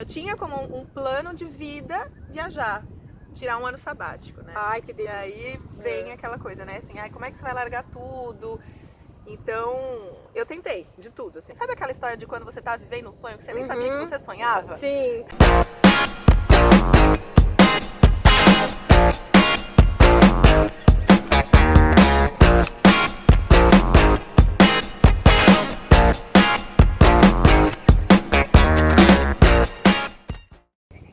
Eu tinha como um plano de vida viajar, tirar um ano sabático, né? Ai, que delícia. E aí vem aquela coisa, né? Assim, ai, como é que você vai largar tudo? Então, eu tentei de tudo, assim. Sabe aquela história de quando você tá vivendo um sonho que você nem sabia que você sonhava? Sim.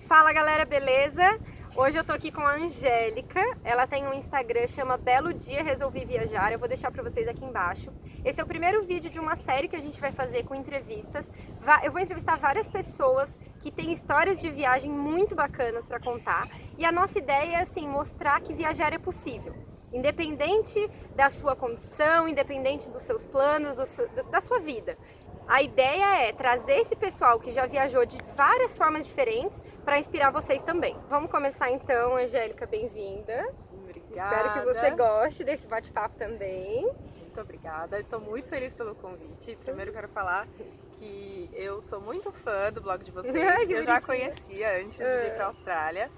Fala galera, beleza? Hoje eu tô aqui com a Angélica, ela tem um Instagram, chama Belo Dia Resolvi Viajar, eu vou deixar pra vocês aqui embaixo. Esse é o primeiro vídeo de uma série que a gente vai fazer com entrevistas. Eu vou entrevistar várias pessoas que têm histórias de viagem muito bacanas pra contar. E a nossa ideia é assim, mostrar que viajar é possível. Independente da sua condição, independente dos seus planos, da sua vida. A ideia é trazer esse pessoal que já viajou de várias formas diferentes para inspirar vocês também. Vamos começar então, Angélica, bem-vinda. Obrigada. Espero que você goste desse bate-papo também. Muito obrigada, estou muito feliz pelo convite. Primeiro quero falar que eu sou muito fã do blog de vocês. Ai, que eu já bonitinha. conhecia antes de vir para a Austrália.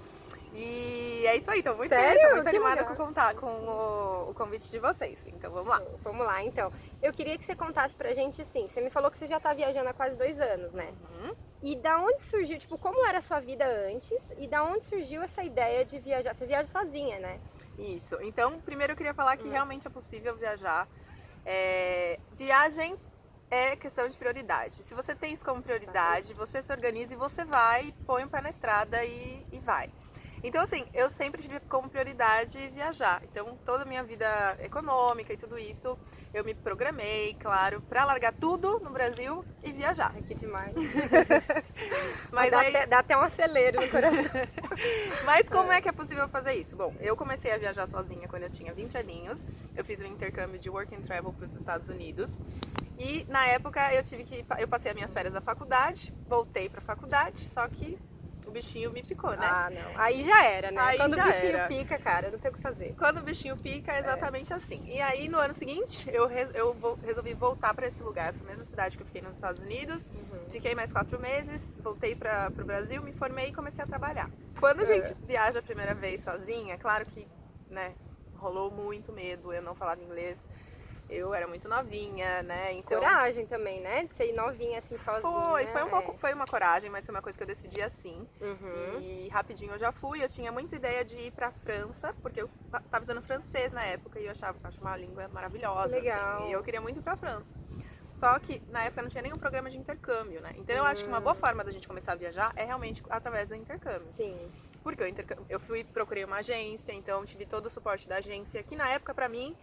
E é isso aí, estou muito Sério? feliz, estou muito Que animada legal. com o convite de vocês. Então vamos lá. Vamos lá, então. Eu queria que você contasse pra gente, assim, você me falou que você já tá viajando há quase 2 anos, né? E da onde surgiu, tipo, como era a sua vida antes e da onde surgiu essa ideia de viajar? Você viaja sozinha, né? Isso. Então, primeiro eu queria falar que realmente é possível viajar. Viagem é questão de prioridade. Se você tem isso como prioridade, você se organiza e você vai, põe o pé na estrada e vai. Então, assim, eu sempre tive como prioridade viajar. Então, toda a minha vida econômica e tudo isso, eu me programei, claro, pra largar tudo no Brasil e viajar. Ai, que demais. Mas dá, aí... dá até um acelero no coração. Mas como é que é possível fazer isso? Bom, eu comecei a viajar sozinha quando eu tinha 20 aninhos. Eu fiz um intercâmbio de Work and Travel para os Estados Unidos. E na época eu passei as minhas férias da faculdade, voltei pra faculdade, só que o bichinho me picou, né? Ah, não. Aí já era, né? Aí Quando já o bichinho era. pica, cara, não tem o que fazer. Quando o bichinho pica, é exatamente assim. E aí, no ano seguinte, eu resolvi voltar para esse lugar, para a mesma cidade que eu fiquei nos Estados Unidos. Fiquei mais 4 meses, voltei para o Brasil, me formei e comecei a trabalhar. Quando a gente viaja a primeira vez sozinha, claro que, né, rolou muito medo, eu não falava inglês. Eu era muito novinha, né? Então, coragem também, né? De ser novinha assim sozinha. foi uma coragem, mas foi uma coisa que eu decidi assim. E rapidinho eu já fui. Eu tinha muita ideia de ir pra França, porque eu tava usando francês na época e eu acho uma língua maravilhosa. Legal. Assim, e eu queria muito ir pra França. Só que na época não tinha nenhum programa de intercâmbio, né? Então eu acho que uma boa forma da gente começar a viajar é realmente através do intercâmbio. Sim. Porque eu procurei uma agência, então tive todo o suporte da agência, que na época pra mim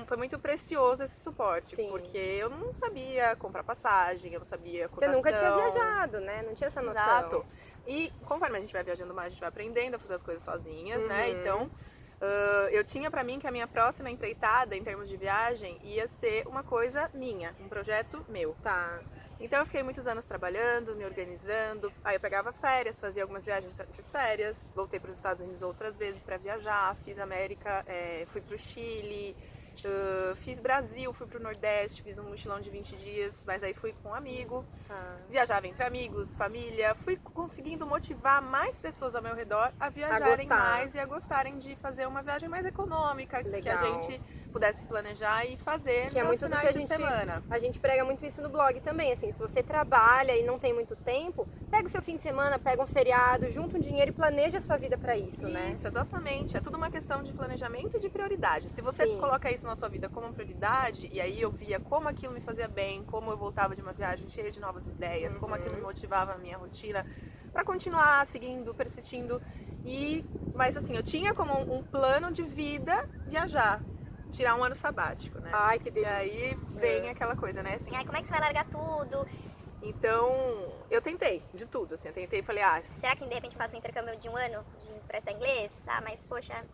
foi muito precioso esse suporte. Sim. Porque eu não sabia comprar passagem, eu não sabia cotação. Você nunca tinha viajado, né? Não tinha essa noção. Exato. E conforme a gente vai viajando mais, a gente vai aprendendo a fazer as coisas sozinhas, né? Então, eu tinha pra mim que a minha próxima empreitada, em termos de viagem, ia ser uma coisa minha, um projeto meu. Tá. Então eu fiquei muitos anos trabalhando, me organizando. Aí eu pegava férias, fazia algumas viagens de férias, voltei para os Estados Unidos outras vezes para viajar, fiz América, fui para o Chile, fiz Brasil, fui para o Nordeste, fiz um mochilão de 20 dias, mas aí fui com um amigo. Viajava entre amigos, família, fui conseguindo motivar mais pessoas ao meu redor a viajarem mais e a gostarem de fazer uma viagem mais econômica, legal, que a gente pudesse planejar e fazer que é nos muito finais de semana. A gente prega muito isso no blog também, assim, se você trabalha e não tem muito tempo, pega o seu fim de semana, pega um feriado, junta um dinheiro e planeja a sua vida pra isso, né? Isso, exatamente. É tudo uma questão de planejamento e de prioridade. Se você coloca isso na sua vida como prioridade, e aí eu via como aquilo me fazia bem, como eu voltava de uma viagem cheia de novas ideias, como aquilo me motivava a minha rotina, pra continuar seguindo, persistindo. Mas assim, eu tinha como um plano de vida viajar. Tirar um ano sabático, né? Ai, que delícia. E aí vem aquela coisa, né? Assim, Ai, como é que você vai largar tudo? Então, eu tentei de tudo, assim. Eu tentei e falei, será que de repente faço um intercâmbio de um ano pra estudar inglês? Ah, mas poxa,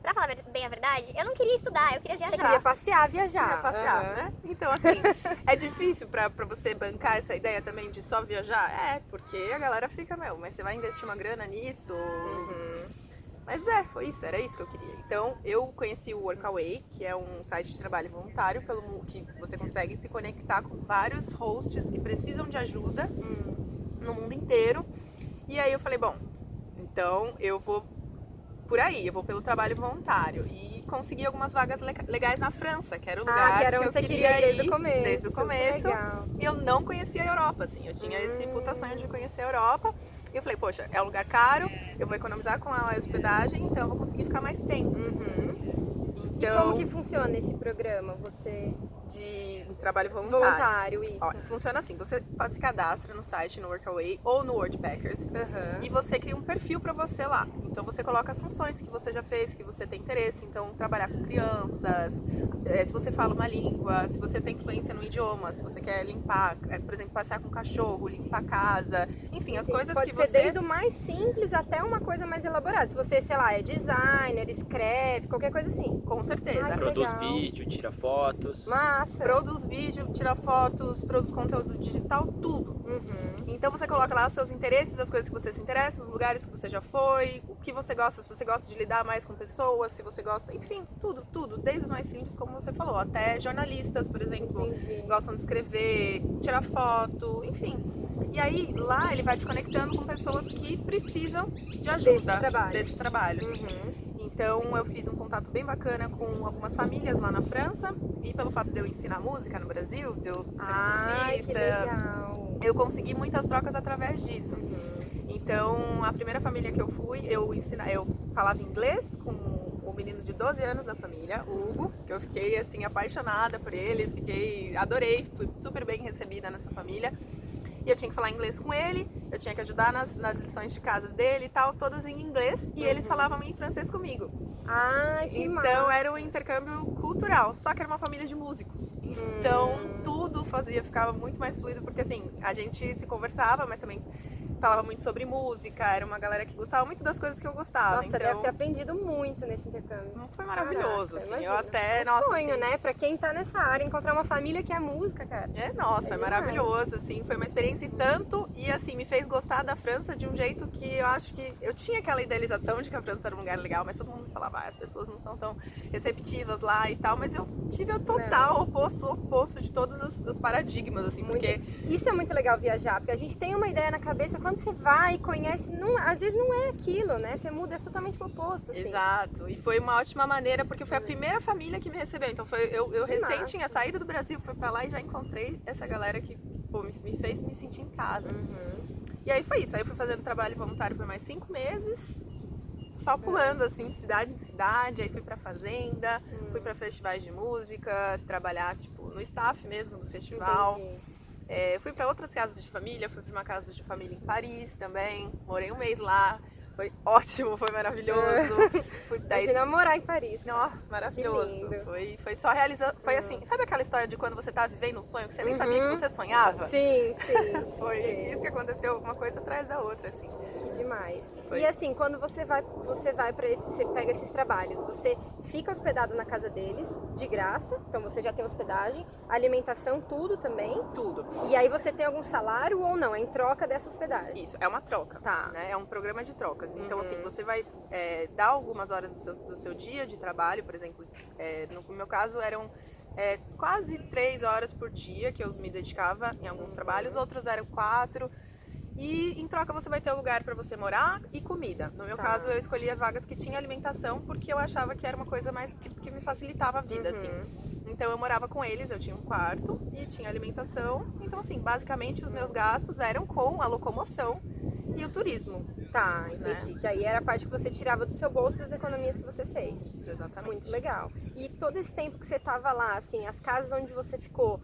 pra falar bem a verdade, eu não queria estudar, eu queria viajar. Você queria passear, viajar. Queria passear, né? Então, assim, é difícil pra você bancar essa ideia também de só viajar? Porque a galera fica, mas você vai investir uma grana nisso? Mas foi isso, era isso que eu queria. Então, eu conheci o Workaway, que é um site de trabalho voluntário, que você consegue se conectar com vários hosts que precisam de ajuda no mundo inteiro. E aí eu falei, bom, então eu vou por aí, eu vou pelo trabalho voluntário. E consegui algumas vagas legais na França, que era o lugar que era que onde eu você queria queria ir ir desde o Que começo. legal. E eu não conhecia a Europa, assim, eu tinha esse puta sonho de conhecer a Europa. E eu falei, poxa, é um lugar caro, eu vou economizar com a hospedagem, então eu vou conseguir ficar mais tempo. E Então, como que funciona esse programa? Você... de trabalho voluntário. Voluntário, isso. Ó, funciona assim, você se cadastra no site, no Workaway ou no Worldpackers e você cria um perfil para você lá. Então você coloca as funções que você já fez, que você tem interesse. Então, trabalhar com crianças, se você fala uma língua, se você tem influência no idioma, se você quer limpar, por exemplo, passear com um cachorro, limpar a casa, enfim, as coisas Pode que ser você... desde o mais simples até uma coisa mais elaborada. Se você, sei lá, é designer, escreve, qualquer coisa assim. Com certeza. Ai, que Produz legal. vídeo, tira fotos. Massa! Produz vídeo, tira fotos, produz conteúdo digital, tudo. Então você coloca lá os seus interesses, as coisas que você se interessa, os lugares que você já foi, o que você gosta, se você gosta de lidar mais com pessoas, se você gosta, enfim, tudo, desde os mais simples, como você falou, até jornalistas, por exemplo, gostam de escrever, tirar foto, enfim. E aí lá ele vai te conectando com pessoas que precisam de ajuda desses trabalhos. Então eu fiz um contato bem bacana com algumas famílias lá na França e pelo fato de eu ensinar música no Brasil, de eu ser Ai, que musicista, legal! eu consegui muitas trocas através disso. Então a primeira família que eu fui, eu falava inglês com o menino de 12 anos da família, o Hugo, que eu fiquei assim apaixonada por ele, adorei, fui super bem recebida nessa família. E eu tinha que falar inglês com ele, eu tinha que ajudar nas lições de casa dele e tal, todas em inglês, e eles falavam em francês comigo. Ai, que massa! Então era um intercâmbio cultural, só que era uma família de músicos. Então tudo ficava muito mais fluido, porque assim, a gente se conversava, mas também falava muito sobre música, era uma galera que gostava muito das coisas que eu gostava. Nossa, então, deve ter aprendido muito nesse intercâmbio. foi maravilhoso, Caraca, assim, imagino. eu até, É um sonho, assim, né? Pra quem tá nessa área, encontrar uma família que é música, cara. Foi demais. maravilhoso, assim, foi uma experiência e tanto, e assim, me fez gostar da França de um jeito que eu acho que, eu tinha aquela idealização de que a França era um lugar legal, mas todo mundo falava, as pessoas não são tão receptivas lá e tal, mas eu tive o total oposto de todos os paradigmas, assim, porque... Isso é muito legal viajar, porque a gente tem uma ideia na cabeça, quando você vai e conhece, às vezes não é aquilo, né? Você muda, é totalmente o oposto, assim. Exato, e foi uma ótima maneira, porque foi a primeira família que me recebeu, então eu recém tinha saído do Brasil, fui pra lá e já encontrei essa galera que me fez me sentir em casa. E aí foi isso, aí eu fui fazendo trabalho voluntário por mais 5 meses, só pulando assim, de cidade em cidade, aí fui pra fazenda, fui pra festivais de música, trabalhar tipo no staff mesmo do festival. Fui pra outras casas de família, fui pra uma casa de família em Paris também, morei um mês lá, foi ótimo, foi maravilhoso. Imagina morar em Paris. Nossa, maravilhoso. Foi só realizando. Foi assim, sabe aquela história de quando você tá vivendo um sonho que você nem sabia que você sonhava? Sim. Foi isso que aconteceu, uma coisa atrás da outra, assim. Que demais. Foi. E assim, quando você vai para você pega esses trabalhos, você fica hospedado na casa deles, de graça, então você já tem hospedagem, alimentação, tudo também. Tudo. E aí você tem algum salário ou não? É em troca dessa hospedagem? Isso, é uma troca. Tá. Né? É um programa de trocas. Então, assim, você vai dar algumas horas do seu dia de trabalho, por exemplo, no meu caso eram quase 3 horas por dia que eu me dedicava em alguns trabalhos, outros eram 4. E em troca você vai ter um lugar para você morar e comida. No meu caso, eu escolhia vagas que tinha alimentação porque eu achava que era uma coisa mais que me facilitava a vida, assim. Então eu morava com eles, eu tinha um quarto e tinha alimentação. Então, assim, basicamente os meus gastos eram com a locomoção e o turismo. Tá, entendi. Que aí era a parte que você tirava do seu bolso das economias que você fez. Isso, exatamente. Muito legal. E todo esse tempo que você tava lá, assim, as casas onde você ficou,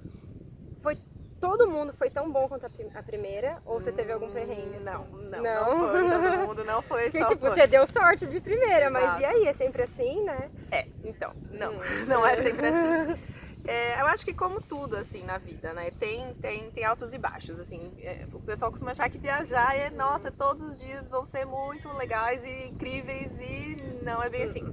todo mundo foi tão bom quanto a primeira? Ou você teve algum perrengue? Assim? Não foi todo mundo, não foi Porque, só tipo, flores. você deu sorte de primeira, mas Exato. e aí? É sempre assim, né? Então, não é sempre assim. Eu acho que como tudo, assim, na vida, né? Tem altos e baixos, assim. O pessoal costuma achar que viajar nossa, todos os dias vão ser muito legais e incríveis e não é bem assim.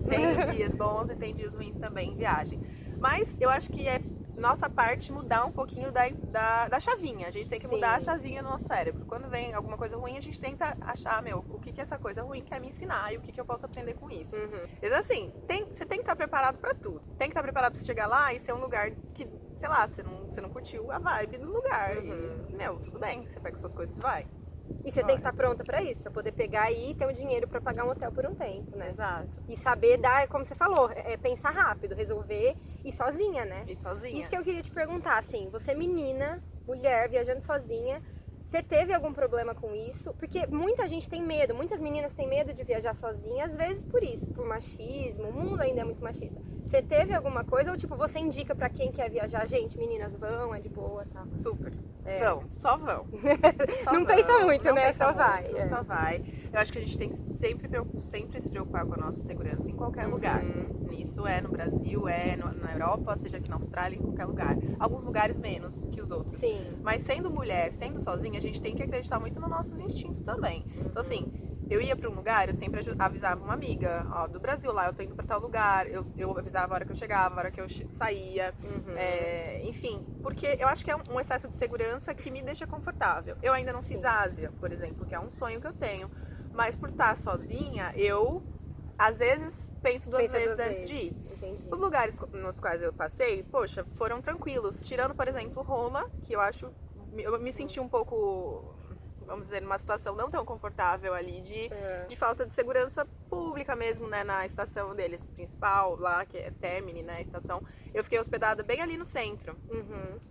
Tem dias bons e tem dias ruins também em viagem. Mas eu acho que é nossa parte mudar um pouquinho da chavinha. A gente tem que mudar a chavinha no nosso cérebro. Quando vem alguma coisa ruim, a gente tenta achar, o que essa coisa ruim quer me ensinar e o que eu posso aprender com isso. Então, assim, você tem que estar preparado pra tudo. Tem que estar preparado pra chegar lá e ser um lugar que, sei lá, você não curtiu a vibe do lugar. E, tudo bem, você pega suas coisas e vai. E você tem que estar pronta pra isso, pra poder pegar e ter o dinheiro pra pagar um hotel por um tempo, né? Exato. E saber dar, como você falou, pensar rápido, resolver e sozinha, né? E sozinha. Isso que eu queria te perguntar, assim, você menina, mulher, viajando sozinha, você teve algum problema com isso? Porque muita gente tem medo, muitas meninas têm medo de viajar sozinha, às vezes por isso, por machismo, o mundo ainda é muito machista. Você teve alguma coisa ou tipo, você indica pra quem quer viajar, gente, meninas vão, é de boa, tá? Super. É. Só vão. Só Não vão. pensa muito, Não né? pensa Só vai. muito, É. Só vai. Eu acho que a gente tem que sempre se preocupar com a nossa segurança em qualquer lugar. Isso é no Brasil, na Europa, seja aqui na Austrália, em qualquer lugar. Alguns lugares menos que os outros. Sim. Mas sendo mulher, sendo sozinha, a gente tem que acreditar muito nos nossos instintos também. Então assim, eu ia pra um lugar, eu sempre avisava uma amiga, ó, do Brasil lá, eu tô indo pra tal lugar, eu avisava a hora que eu chegava, a hora que eu saía, enfim, porque eu acho que é um excesso de segurança que me deixa confortável. Eu ainda não fiz Ásia, por exemplo, que é um sonho que eu tenho, mas por estar sozinha, eu às vezes penso duas vezes antes de ir. Entendi. Os lugares nos quais eu passei, poxa, foram tranquilos, tirando, por exemplo, Roma, que eu me senti um pouco, vamos dizer, numa situação não tão confortável ali de falta de segurança pública mesmo, né, na estação deles principal, lá, que é Termini, né, a estação. Eu fiquei hospedada bem ali no centro.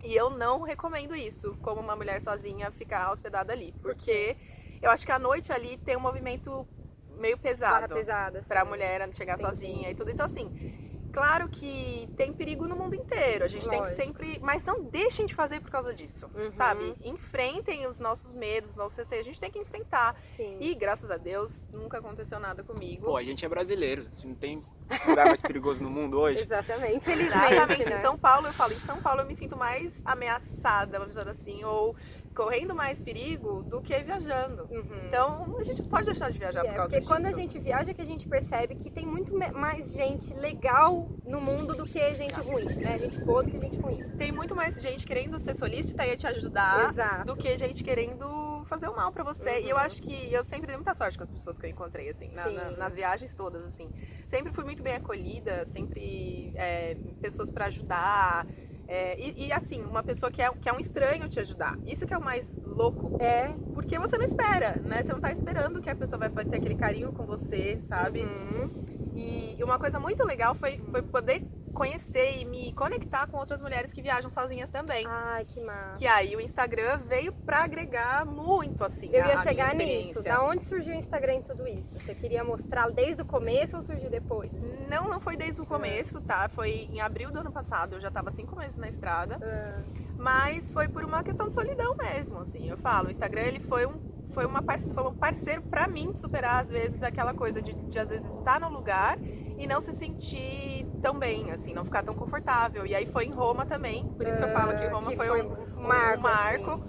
E eu não recomendo isso, como uma mulher sozinha, ficar hospedada ali. Porque eu acho que a noite ali tem um movimento meio pesado pra mulher chegar sozinha e tudo. Então, assim, claro que tem perigo no mundo inteiro, a gente tem que sempre... Mas não deixem de fazer por causa disso, sabe? Enfrentem os nossos medos, os nossos receios, a gente tem que enfrentar. Sim. E, graças a Deus, nunca aconteceu nada comigo. Pô, a gente é brasileiro, se não tem lugar mais perigoso no mundo hoje. Exatamente, infelizmente, Exatamente, né? em São Paulo, eu falo, em São Paulo eu me sinto mais ameaçada, vamos dizer assim, ou correndo mais perigo do que viajando. Então, a gente pode deixar de viajar por causa porque disso. quando a gente viaja que a gente percebe que tem muito mais gente legal no mundo do que gente ruim, né? Gente boa do que gente ruim. Tem muito mais gente querendo ser solícita e te ajudar do que gente querendo fazer o mal pra você. E eu acho que eu sempre dei muita sorte com as pessoas que eu encontrei, assim, nas viagens todas, assim. Sempre fui muito bem acolhida, sempre pessoas pra ajudar. E assim, uma pessoa que é um estranho te ajudar. Isso que é o mais louco. Porque você não espera, né? Você não tá esperando que a pessoa vai ter aquele carinho com você, sabe? E uma coisa muito legal foi poder conhecer e me conectar com outras mulheres que viajam sozinhas também. Ai, que massa. Que aí o Instagram veio pra agregar muito, assim, Eu ia a chegar minha nisso. experiência. Da onde surgiu o Instagram em tudo isso? Você queria mostrar desde o começo ou surgiu depois? Não foi desde o começo, tá? Foi em abril do ano passado, eu já tava 5 meses na estrada. Mas foi por uma questão de solidão mesmo, assim. Eu falo, o Instagram, ele foi um parceiro pra mim superar, às vezes, aquela coisa de às vezes, estar no lugar e não se sentir tão bem, assim, não ficar tão confortável. E aí foi em Roma também, por isso que eu falo que Roma foi um marco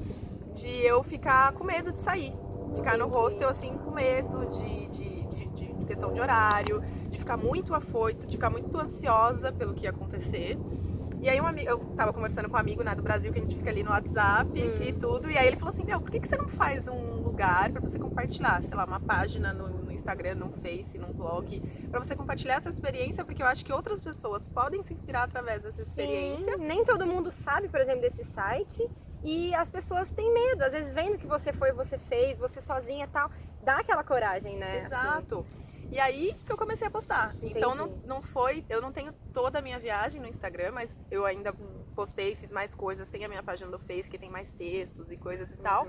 de eu ficar com medo de sair. Ficar no hostel, assim, com medo de questão de horário, de ficar muito afoito, de ficar muito ansiosa pelo que ia acontecer. E aí eu tava conversando com um amigo, né, do Brasil, que a gente fica ali no WhatsApp e tudo, e aí ele falou assim, por que você não faz um lugar pra você compartilhar, sei lá, uma página no Instagram, no Face, num blog, pra você compartilhar essa experiência, porque eu acho que outras pessoas podem se inspirar através dessa experiência. Nem todo mundo sabe, por exemplo, desse site, e as pessoas têm medo, às vezes vendo que você foi, você fez, você sozinha e tal, dá aquela coragem, né? Exato. E aí que eu comecei a postar. Entendi. Então eu não tenho toda a minha viagem no Instagram, mas eu ainda postei, fiz mais coisas, tem a minha página do Face que tem mais textos e coisas e tal.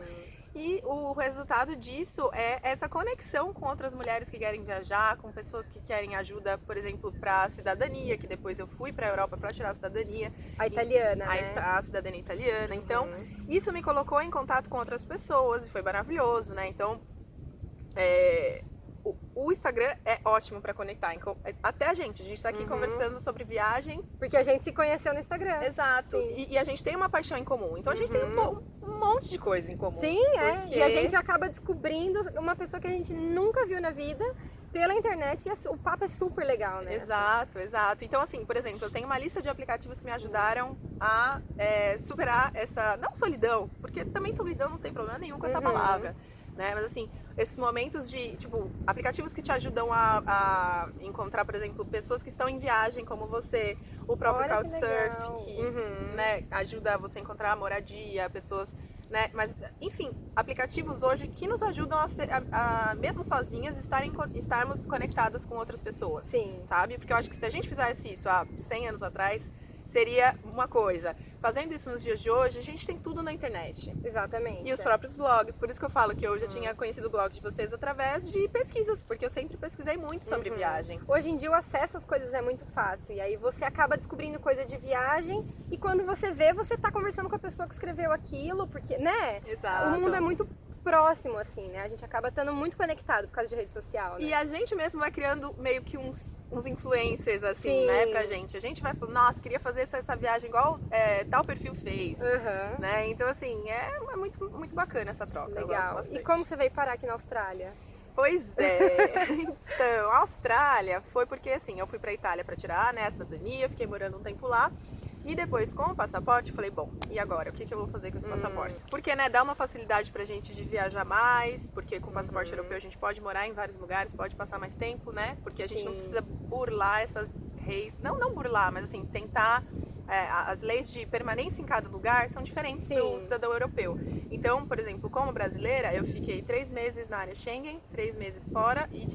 E o resultado disso é essa conexão com outras mulheres que querem viajar, com pessoas que querem ajuda, por exemplo, para cidadania, que depois eu fui para a Europa para tirar a cidadania. A italiana, né? A cidadania italiana. Então, isso me colocou em contato com outras pessoas e foi maravilhoso, né? Então, o Instagram é ótimo pra conectar. Até a gente tá aqui conversando sobre viagem. Porque a gente se conheceu no Instagram. Exato. E a gente tem uma paixão em comum. Então a gente tem um monte de coisa em comum. Sim, E a gente acaba descobrindo uma pessoa que a gente nunca viu na vida pela internet e o papo é super legal, né? Exato. Então, assim, por exemplo, eu tenho uma lista de aplicativos que me ajudaram a superar essa... Não solidão, porque também solidão não tem problema nenhum com essa palavra. Né? Mas assim, esses momentos de, tipo, aplicativos que te ajudam a encontrar, por exemplo, pessoas que estão em viagem como você, o próprio Couchsurfing, que né, ajuda você a encontrar moradia, pessoas né? Mas, enfim, aplicativos hoje que nos ajudam a mesmo sozinhas, estarmos conectadas com outras pessoas. Sim. Sabe? Porque eu acho que se a gente fizesse isso há 100 anos atrás, seria uma coisa. Fazendo isso nos dias de hoje, a gente tem tudo na internet. Exatamente. E os próprios blogs. Por isso que eu falo que eu já tinha conhecido o blog de vocês através de pesquisas, porque eu sempre pesquisei muito sobre viagem. Hoje em dia o acesso às coisas é muito fácil. E aí você acaba descobrindo coisa de viagem e quando você vê, você tá conversando com a pessoa que escreveu aquilo, porque, né? Exato. O mundo é muito próximo, assim, né? A gente acaba estando muito conectado por causa de rede social, né? E a gente mesmo vai criando meio que uns influencers, assim, Sim. né, pra gente. A gente vai falando, nossa, queria fazer essa viagem igual tal perfil fez, Uhum. né? Então, assim, é muito, muito bacana essa troca. Eu gosto Legal. bastante. E como você veio parar aqui na Austrália? Pois é. Então, a Austrália foi porque, assim, eu fui pra Itália pra tirar, né, a cidadania, fiquei morando um tempo lá. E depois, com o passaporte, falei, bom, e agora? O que eu vou fazer com esse passaporte? Porque, né, dá uma facilidade pra gente de viajar mais, porque com o passaporte europeu a gente pode morar em vários lugares, pode passar mais tempo, né? Porque a gente não Sim. precisa burlar essas leis, não burlar, mas assim, tentar... as leis de permanência em cada lugar são diferentes Sim. do cidadão europeu. Então, por exemplo, como brasileira, eu fiquei 3 meses na área Schengen, 3 meses fora e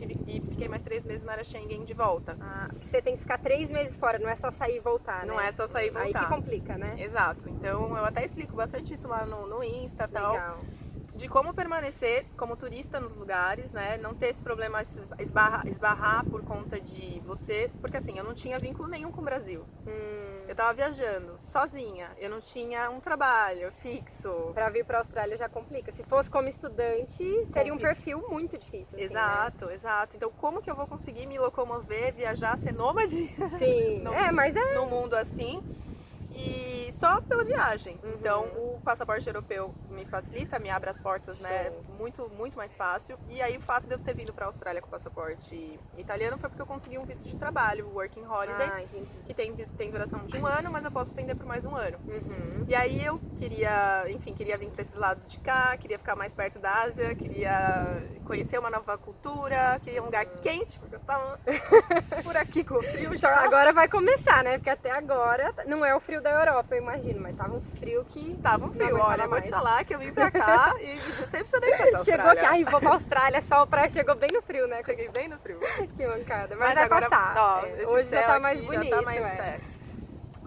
fiquei mais 3 meses na área Schengen de volta. Ah, porque você tem que ficar 3 meses fora, não é só sair e voltar, né? Não é só sair e voltar. Aí que complica, né? Exato. Então, eu até explico bastante isso lá no Insta e tal. Legal. De como permanecer como turista nos lugares, né? Não ter esse problema, esbarrar por conta de você... Porque assim, eu não tinha vínculo nenhum com o Brasil. Eu tava viajando sozinha. Eu não tinha um trabalho fixo. Pra vir pra Austrália já complica. Se fosse como estudante, seria um Complica. perfil muito difícil. assim, Exato, exato. Então, como que eu vou conseguir me locomover, viajar, ser nômade né? Sim. No- Mas é... no mundo assim? E só pela viagem. Uhum. Então, o passaporte europeu me facilita, me abre as portas, né? Muito, muito mais fácil. E aí, o fato de eu ter vindo pra Austrália com o passaporte italiano foi porque eu consegui um visto de trabalho, o Working Holiday, Ah, entendi. que tem duração de 1 ano, mas eu posso estender por mais 1 ano. Uhum. E aí eu queria vir pra esses lados de cá, queria ficar mais perto da Ásia, queria conhecer uma nova cultura, queria um lugar quente, porque eu tava por aqui com o frio Só já. agora vai começar, né? Porque até agora não é o frio da Europa, eu imagino, mas tava um frio que Tava um não frio, aguentava olha, eu vou te mais. falar que eu vim pra cá e me decepcionei com essa Chegou Austrália. aqui, ai, vou pra Austrália, sol, praia, chegou bem no frio, né? Cheguei bem no frio. Que mancada. Mas, vai agora, passar. ó, É, esse hoje já céu tá mais aqui bonito, já tá mais, é.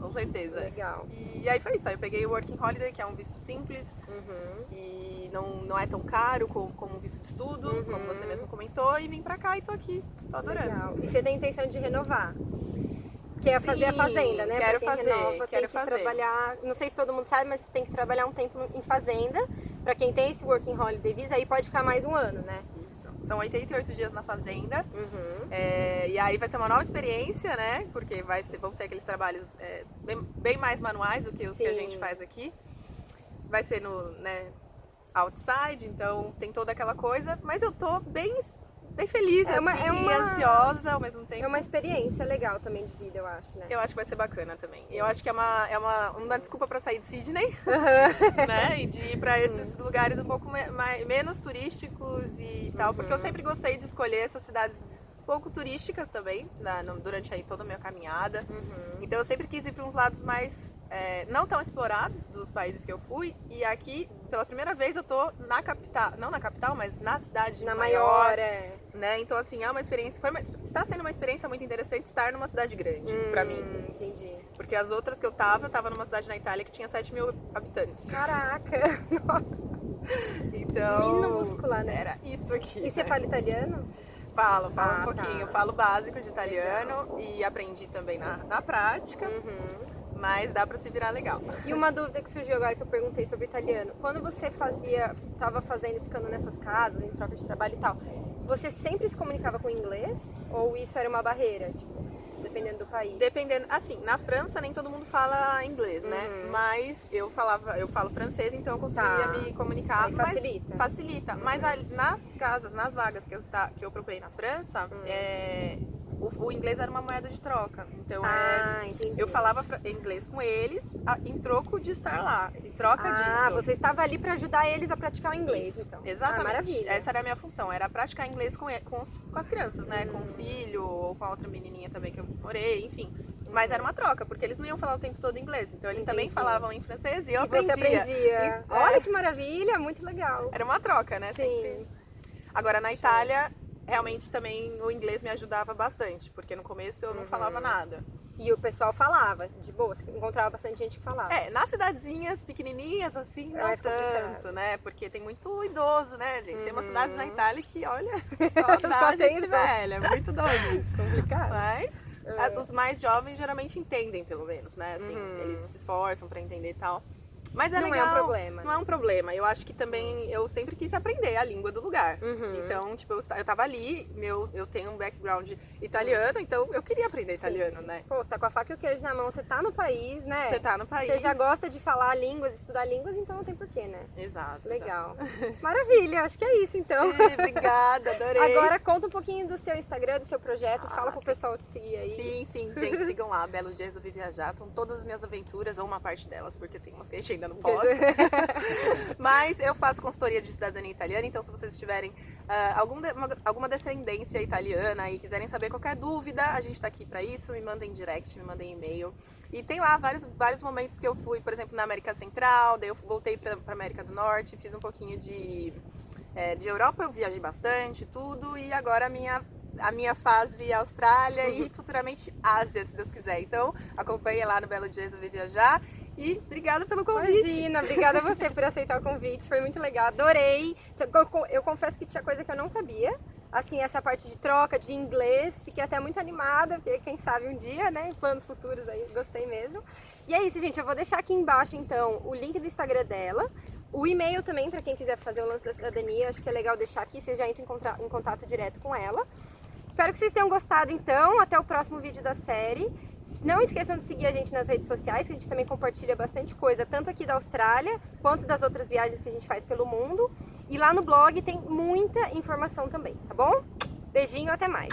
com certeza. Legal. E aí foi isso, aí eu peguei o Working Holiday, que é um visto simples e não é tão caro como um visto de estudo, como você mesmo comentou, e vim pra cá e tô aqui, tô adorando. Legal. E você tem intenção de renovar? Quer Sim, fazer a fazenda, né? quero Pra quem fazer, renova, quero tem que fazer. trabalhar. Não sei se todo mundo sabe, mas você tem que trabalhar um tempo em fazenda. Pra quem tem esse Working Holiday Visa, aí pode ficar mais um ano, né? Isso. São 88 dias na fazenda. Uhum. E aí vai ser uma nova experiência, né? Porque vão ser aqueles trabalhos bem mais manuais do que os que a Sim. gente faz aqui. Vai ser né, outside, então tem toda aquela coisa. Mas eu tô bem feliz, É uma- assim, é uma- e ansiosa ao mesmo tempo. É uma experiência legal também de vida, eu acho, né? Eu acho que vai ser bacana também. Eu acho que é uma desculpa pra sair de Sydney, né? E de ir pra esses lugares um pouco menos turísticos e tal. Porque eu sempre gostei de escolher essas cidades pouco turísticas também, durante aí toda a minha caminhada. Então eu sempre quis ir para uns lados mais não tão explorados dos países que eu fui. E aqui, pela primeira vez, eu tô na capital, não na capital, mas na cidade Na maior, maior, é. né? Então assim, é uma experiência, está sendo uma experiência muito interessante estar numa cidade grande, pra mim. Entendi. Porque as outras que eu tava numa cidade na Itália que tinha 7 mil habitantes. Caraca, nossa. Então, Minúscula, né? era isso aqui. E você né? fala italiano? Falo Ah, um pouquinho. tá. Eu falo básico de italiano e aprendi também na prática, mas dá pra se virar legal. E uma dúvida que surgiu agora que eu perguntei sobre italiano. Quando você estava fazendo, ficando nessas casas, em troca de trabalho e tal, você sempre se comunicava com inglês? Ou isso era uma barreira, tipo, dependendo do país? Dependendo, assim, na França nem todo mundo fala inglês, né? Mas eu falo francês, então eu conseguia Tá. me comunicar. Aí facilita. Facilita. Mas nas vagas que eu procurei na França, o inglês era uma moeda de troca. Então Entendi. eu falava inglês com eles em troco de estar lá, em troca disso. Você estava ali para ajudar eles a praticar o inglês, Isso, então. exatamente. Maravilha. Essa era a minha função, era praticar inglês com as crianças, né? Com o filho ou com a outra menininha também que eu morei, enfim. Mas era uma troca, porque eles não iam falar o tempo todo inglês. Então eles também falavam em francês e eu aprendia. Você aprendia. Olha que maravilha, muito legal. Era uma troca, né? Sim. Sempre. Agora na Itália, realmente também o inglês me ajudava bastante, porque no começo eu não falava nada. E o pessoal falava, de boa, você encontrava bastante gente que falava. Nas cidadezinhas pequenininhas, assim, não mais tanto, complicado. né? Porque tem muito idoso, né, gente? Tem umas cidades na Itália que, olha, só dá Só tem gente idoso. velha, é muito doido isso. Complicado. Mas os mais jovens geralmente entendem, pelo menos, né? Assim, eles se esforçam pra entender e tal. Mas é Não legal. é um problema. Não é um problema. Eu acho que também eu sempre quis aprender a língua do lugar. Então, tipo, eu tava ali, eu tenho um background italiano, então eu queria aprender italiano, né? Pô, você tá com a faca e o queijo na mão, você tá no país, né? Você tá no país. Você já gosta de falar línguas, estudar línguas, então não tem porquê, né? Exato. Legal. Maravilha, acho que é isso então. Obrigada, adorei. Agora conta um pouquinho do seu Instagram, do seu projeto, fala pro pessoal te seguir aí. Sim, gente, sigam lá, Belo Dia Resolvi Viajar, estão todas as minhas aventuras, ou uma parte delas, porque tem umas que a gente ainda não posta. Mas eu faço consultoria de cidadania italiana, então se vocês tiverem alguma descendência italiana e quiserem saber qualquer dúvida, a gente tá aqui pra isso, me mandem direct, me mandem e-mail. E tem lá vários momentos que eu fui, por exemplo, na América Central, daí eu voltei pra América do Norte, fiz um pouquinho de Europa, eu viajei bastante, tudo, e agora a minha fase Austrália e futuramente Ásia, se Deus quiser. Então, acompanhe lá no Belo Dia Resolvi Viajar. E obrigada pelo convite. Imagina, obrigada a você por aceitar o convite, foi muito legal, adorei. Eu confesso que tinha coisa que eu não sabia, assim, essa parte de troca, de inglês, fiquei até muito animada, porque quem sabe um dia, né, planos futuros aí, gostei mesmo. E é isso, gente, eu vou deixar aqui embaixo, então, o link do Instagram dela, o e-mail também, para quem quiser fazer o lance da cidadania, acho que é legal deixar aqui, vocês já entram em contato direto com ela. Espero que vocês tenham gostado, então, até o próximo vídeo da série. Não esqueçam de seguir a gente nas redes sociais, que a gente também compartilha bastante coisa, tanto aqui da Austrália, quanto das outras viagens que a gente faz pelo mundo. E lá no blog tem muita informação também, tá bom? Beijinho, até mais!